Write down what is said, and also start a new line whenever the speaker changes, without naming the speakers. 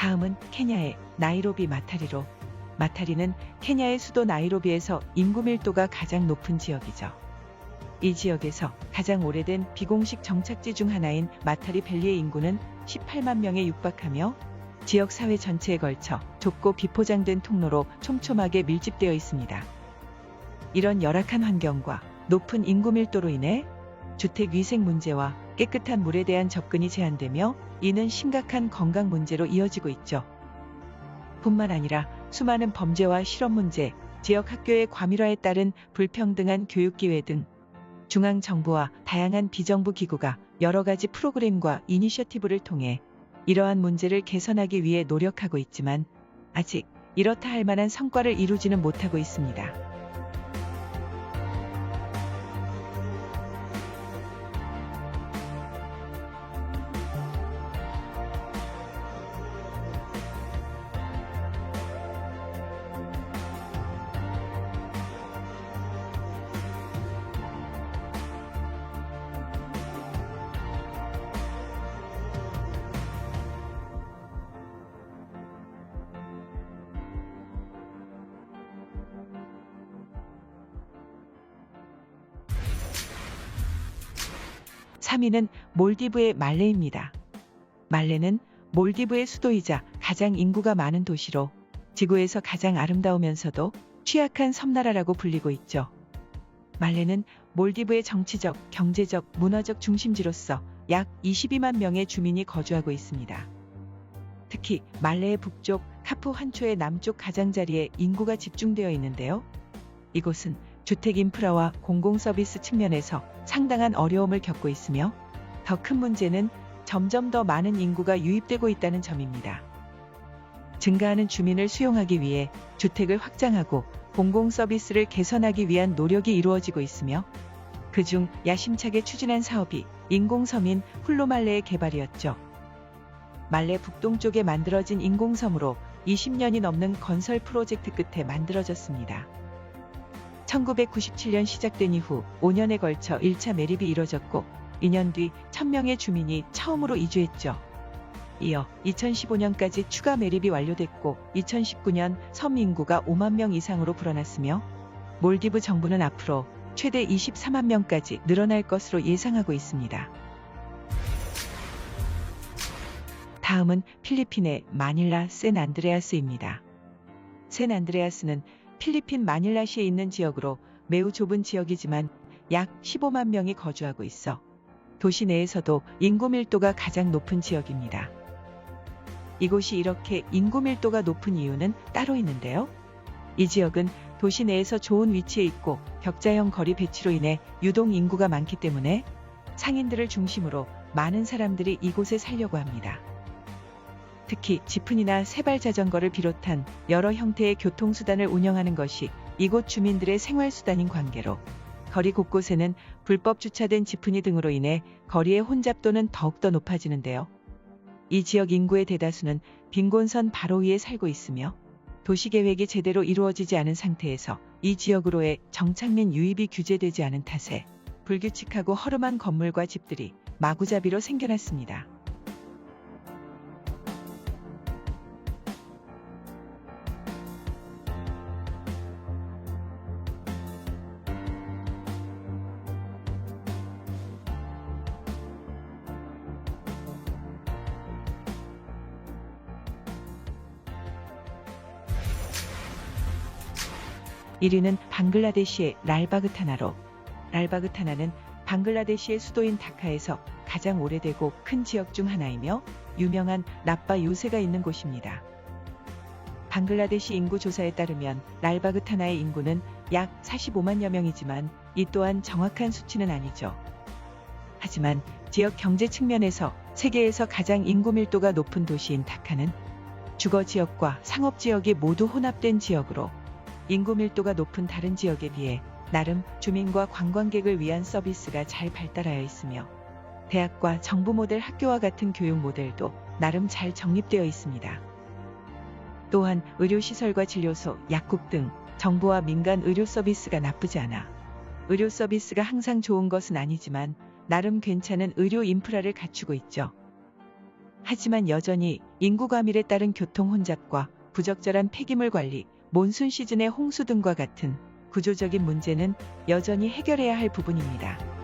다음은 케냐의 나이로비 마타리로. 마타리는 케냐의 수도 나이로비에서 인구 밀도가 가장 높은 지역이죠. 이 지역에서 가장 오래된 비공식 정착지 중 하나인 마타리 밸리의 인구는 18만 명에 육박하며 지역 사회 전체에 걸쳐 좁고 비포장된 통로로 촘촘하게 밀집되어 있습니다. 이런 열악한 환경과 높은 인구 밀도로 인해 주택 위생 문제와 깨끗한 물에 대한 접근이 제한되며 이는 심각한 건강 문제로 이어지고 있죠. 뿐만 아니라 수많은 범죄와 실업 문제, 지역 학교의 과밀화에 따른 불평등한 교육 기회 등 중앙정부와 다양한 비정부 기구가 여러 가지 프로그램과 이니셔티브를 통해 이러한 문제를 개선하기 위해 노력하고 있지만 아직 이렇다 할 만한 성과를 이루지는 못하고 있습니다. (3위는) 몰디브의 말레입니다. 말레는 몰디브의 수도이자 가장 인구가 많은 도시로 지구에서 가장 아름다우면서도 취약한 섬나라라고 불리고 있죠. 말레는 몰디브의 정치적, 경제적, 문화적 중심지로서 약 22만 명의 주민이 거주하고 있습니다. 특히 말레의 북쪽 카푸 환초의 남쪽 가장자리에 인구가 집중되어 있는데요. 이곳은 주택 인프라와 공공 서비스 측면에서 상당한 어려움을 겪고 있으며 더 큰 문제는 점점 더 많은 인구가 유입되고 있다는 점입니다. 증가하는 주민을 수용하기 위해 주택을 확장하고 공공 서비스를 개선하기 위한 노력이 이루어지고 있으며 그중 야심차게 추진한 사업이 인공섬인 훌로말레의 개발이었죠. 말레 북동쪽에 만들어진 인공섬으로 20년이 넘는 건설 프로젝트 끝에 만들어졌습니다. 1997년 시작된 이후 5년에 걸쳐 1차 매립이 이뤄졌고 2년 뒤 1000명의 주민이 처음으로 이주했죠. 이어 2015년까지 추가 매립이 완료됐고 2019년 섬 인구가 5만 명 이상으로 불어났으며 몰디브 정부는 앞으로 최대 24만 명까지 늘어날 것으로 예상하고 있습니다. 다음은 필리핀의 마닐라 샌안드레아스입니다. 샌안드레아스는 필리핀 마닐라시에 있는 지역으로 매우 좁은 지역이지만 약 15만 명이 거주하고 있어 도시 내에서도 인구 밀도가 가장 높은 지역입니다. 이곳이 이렇게 인구 밀도가 높은 이유는 따로 있는데요. 이 지역은 도시 내에서 좋은 위치에 있고 격자형 거리 배치로 인해 유동 인구가 많기 때문에 상인들을 중심으로 많은 사람들이 이곳에 살려고 합니다. 특히 지프니나 세발 자전거를 비롯한 여러 형태의 교통수단을 운영하는 것이 이곳 주민들의 생활수단인 관계로 거리 곳곳에는 불법 주차된 지프니 등으로 인해 거리의 혼잡도는 더욱더 높아지는데요. 이 지역 인구의 대다수는 빈곤선 바로 위에 살고 있으며 도시계획이 제대로 이루어지지 않은 상태에서 이 지역으로의 정착민 유입이 규제되지 않은 탓에 불규칙하고 허름한 건물과 집들이 마구잡이로 생겨났습니다. (1위는) 방글라데시의 랄바그타나로. 랄바그타나는 방글라데시의 수도인 다카에서 가장 오래되고 큰 지역 중 하나이며 유명한 라빠 요새가 있는 곳입니다. 방글라데시 인구 조사에 따르면 랄바그타나의 인구는 약 45만여 명이지만 이 또한 정확한 수치는 아니죠. 하지만 지역 경제 측면에서 세계에서 가장 인구 밀도가 높은 도시인 다카는 주거 지역과 상업 지역이 모두 혼합된 지역으로 인구 밀도가 높은 다른 지역에 비해 나름 주민과 관광객을 위한 서비스가 잘 발달하여 있으며 대학과 정부 모델 학교와 같은 교육 모델도 나름 잘 정립되어 있습니다. 또한 의료시설과 진료소, 약국 등 정부와 민간 의료 서비스가 나쁘지 않아 의료 서비스가 항상 좋은 것은 아니지만 나름 괜찮은 의료 인프라를 갖추고 있죠. 하지만 여전히 인구 과밀에 따른 교통 혼잡과 부적절한 폐기물 관리, 몬순 시즌의 홍수 등과 같은 구조적인 문제는 여전히 해결해야 할 부분입니다.